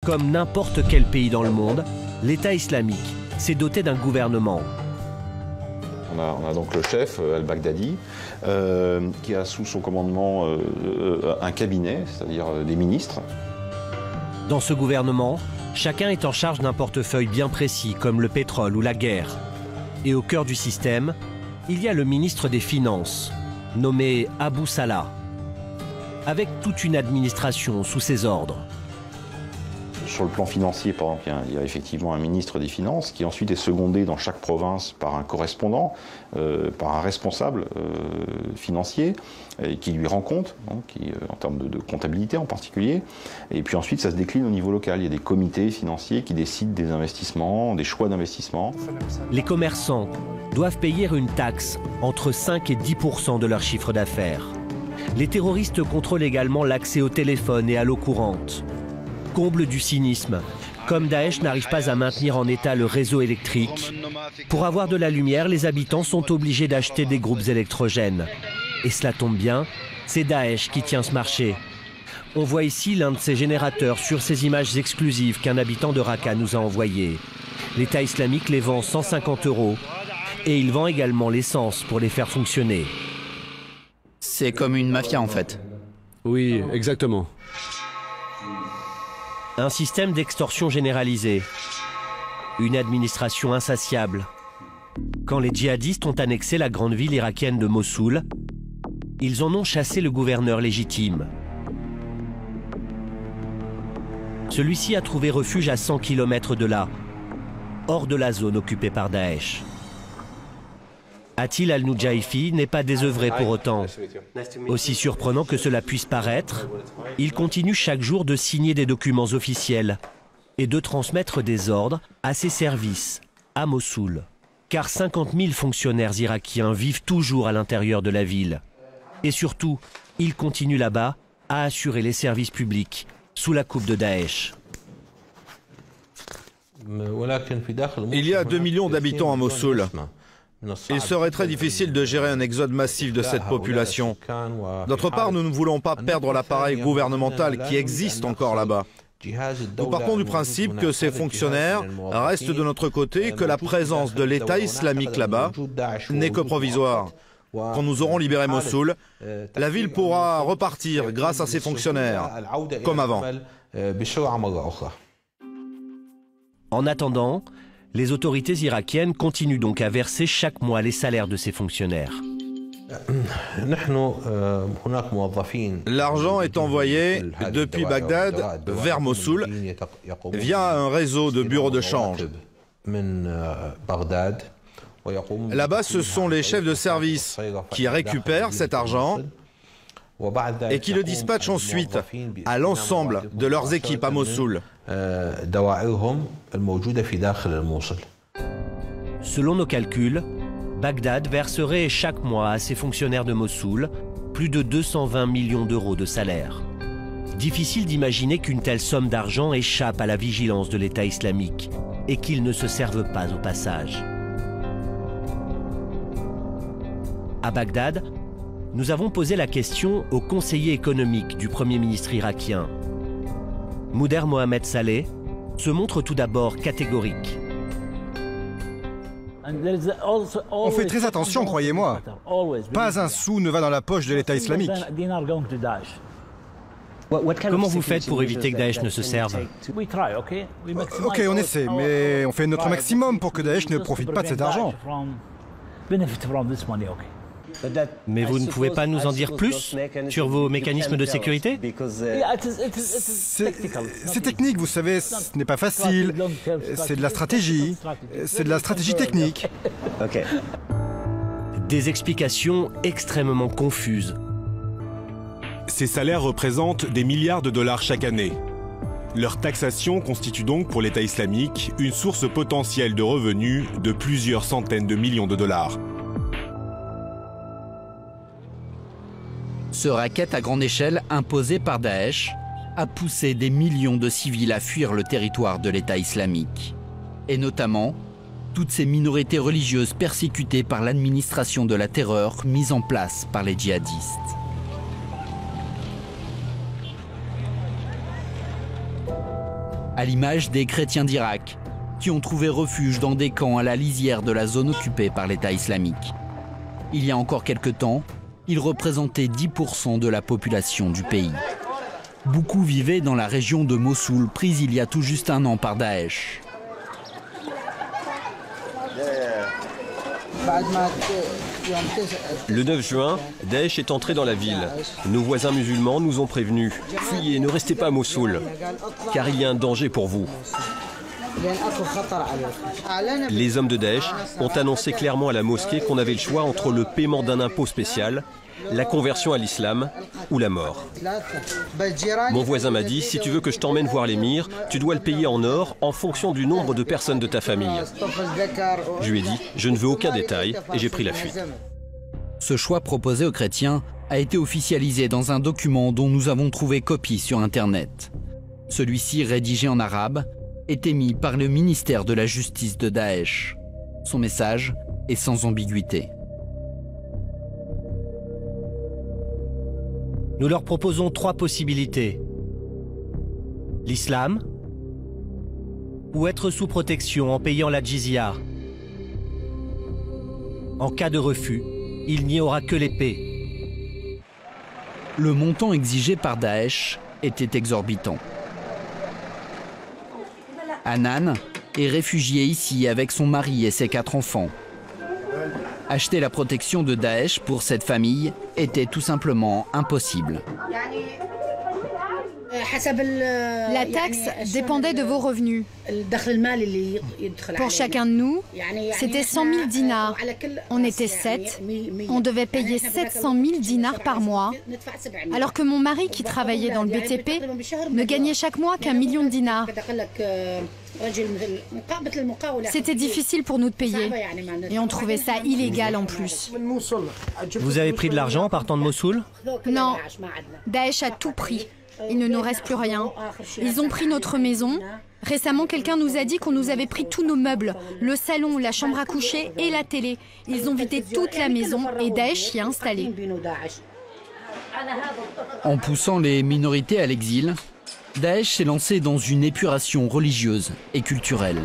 Comme n'importe quel pays dans le monde, l'État islamique s'est doté d'un gouvernement. On a donc le chef, al-Baghdadi, qui a sous son commandement un cabinet, c'est-à-dire des ministres. Dans ce gouvernement, chacun est en charge d'un portefeuille bien précis, comme le pétrole ou la guerre. Et au cœur du système, il y a le ministre des Finances, nommé Abu Salah, avec toute une administration sous ses ordres. Sur le plan financier, par exemple, il y a effectivement un ministre des Finances qui ensuite est secondé dans chaque province par un correspondant, par un responsable financier qui lui rend compte, hein, en termes de comptabilité en particulier. Et puis ensuite, ça se décline au niveau local. Il y a des comités financiers qui décident des investissements, des choix d'investissement. Les commerçants doivent payer une taxe entre 5 et 10% de leur chiffre d'affaires. Les terroristes contrôlent également l'accès au téléphone et à l'eau courante. Comble du cynisme, comme Daesh n'arrive pas à maintenir en état le réseau électrique, pour avoir de la lumière, les habitants sont obligés d'acheter des groupes électrogènes. Et cela tombe bien, c'est Daesh qui tient ce marché. On voit ici l'un de ces générateurs sur ces images exclusives qu'un habitant de Raqqa nous a envoyées. L'État islamique les vend 150 € et il vend également l'essence pour les faire fonctionner. C'est comme une mafia en fait. Oui, exactement. Un système d'extorsion généralisée. Une administration insatiable. Quand les djihadistes ont annexé la grande ville irakienne de Mossoul, ils en ont chassé le gouverneur légitime. Celui-ci a trouvé refuge à 100 km de là, hors de la zone occupée par Daesh. Atil al-Nujaifi n'est pas désœuvré pour autant. Aussi surprenant que cela puisse paraître, il continue chaque jour de signer des documents officiels et de transmettre des ordres à ses services à Mossoul. Car 50 000 fonctionnaires irakiens vivent toujours à l'intérieur de la ville. Et surtout, il continue là-bas à assurer les services publics sous la coupe de Daesh. Il y a 2 millions d'habitants à Mossoul. Il serait très difficile de gérer un exode massif de cette population. D'autre part, nous ne voulons pas perdre l'appareil gouvernemental qui existe encore là-bas. Nous partons du principe que ces fonctionnaires restent de notre côté et que la présence de l'État islamique là-bas n'est que provisoire. Quand nous aurons libéré Mossoul, la ville pourra repartir grâce à ces fonctionnaires, comme avant. En attendant, les autorités irakiennes continuent donc à verser chaque mois les salaires de ces fonctionnaires. L'argent est envoyé depuis Bagdad vers Mossoul via un réseau de bureaux de change. Là-bas, ce sont les chefs de service qui récupèrent cet argent et qui le dispatchent ensuite à l'ensemble de leurs équipes à Mossoul. Selon nos calculs, Bagdad verserait chaque mois à ses fonctionnaires de Mossoul plus de 220 millions d'euros de salaire. Difficile d'imaginer qu'une telle somme d'argent échappe à la vigilance de l'État islamique et qu'il ne se serve pas au passage. À Bagdad, nous avons posé la question au conseiller économique du Premier ministre irakien. Mouder Mohamed Saleh se montre tout d'abord catégorique. On fait très attention, croyez-moi. Pas un sou ne va dans la poche de l'État islamique. Comment vous faites pour éviter que Daesh ne se serve? Ok, on essaie, mais on fait notre maximum pour que Daesh ne profite pas de cet argent. Mais vous ne pouvez pas nous en dire plus sur vos mécanismes de sécurité? C'est technique, vous savez, ce n'est pas facile. C'est de la stratégie. C'est de la stratégie technique. Des explications extrêmement confuses. Ces salaires représentent des milliards de dollars chaque année. Leur taxation constitue donc pour l'État islamique une source potentielle de revenus de plusieurs centaines de millions de dollars. Ce racket à grande échelle imposé par Daesh a poussé des millions de civils à fuir le territoire de l'État islamique. Et notamment, toutes ces minorités religieuses persécutées par l'administration de la terreur mise en place par les djihadistes. à l'image des chrétiens d'Irak, qui ont trouvé refuge dans des camps à la lisière de la zone occupée par l'État islamique. Il y a encore quelque temps, ils représentaient 10% de la population du pays. Beaucoup vivaient dans la région de Mossoul, prise il y a tout juste un an par Daesh. Le 9 juin, Daesh est entré dans la ville. Nos voisins musulmans nous ont prévenus. Fuyez, ne restez pas à Mossoul, car il y a un danger pour vous. Les hommes de Daesh ont annoncé clairement à la mosquée qu'on avait le choix entre le paiement d'un impôt spécial, la conversion à l'islam ou la mort. Mon voisin m'a dit, si tu veux que je t'emmène voir l'émir, tu dois le payer en or en fonction du nombre de personnes de ta famille. Je lui ai dit, je ne veux aucun détail et j'ai pris la fuite. Ce choix proposé aux chrétiens a été officialisé dans un document dont nous avons trouvé copie sur Internet. Celui-ci, rédigé en arabe, est émis par le ministère de la Justice de Daesh. Son message est sans ambiguïté. Nous leur proposons 3 possibilités. L'islam, ou être sous protection en payant la jizya. En cas de refus, il n'y aura que l'épée. Le montant exigé par Daesh était exorbitant. Hanan est réfugiée ici avec son mari et ses 4 enfants. Acheter la protection de Daesh pour cette famille était tout simplement impossible. La taxe dépendait de vos revenus. Pour chacun de nous, c'était 100 000 dinars. On était 7. On devait payer 700 000 dinars par mois. Alors que mon mari, qui travaillait dans le BTP, ne gagnait chaque mois qu'1 million de dinars. C'était difficile pour nous de payer. Et on trouvait ça illégal en plus. Vous avez pris de l'argent en partant de Mossoul? Non. Daesh a tout pris. Il ne nous reste plus rien. Ils ont pris notre maison. Récemment, quelqu'un nous a dit qu'on nous avait pris tous nos meubles, le salon, la chambre à coucher et la télé. Ils ont vidé toute la maison et Daesh y a installé. En poussant les minorités à l'exil, Daesh s'est lancé dans une épuration religieuse et culturelle.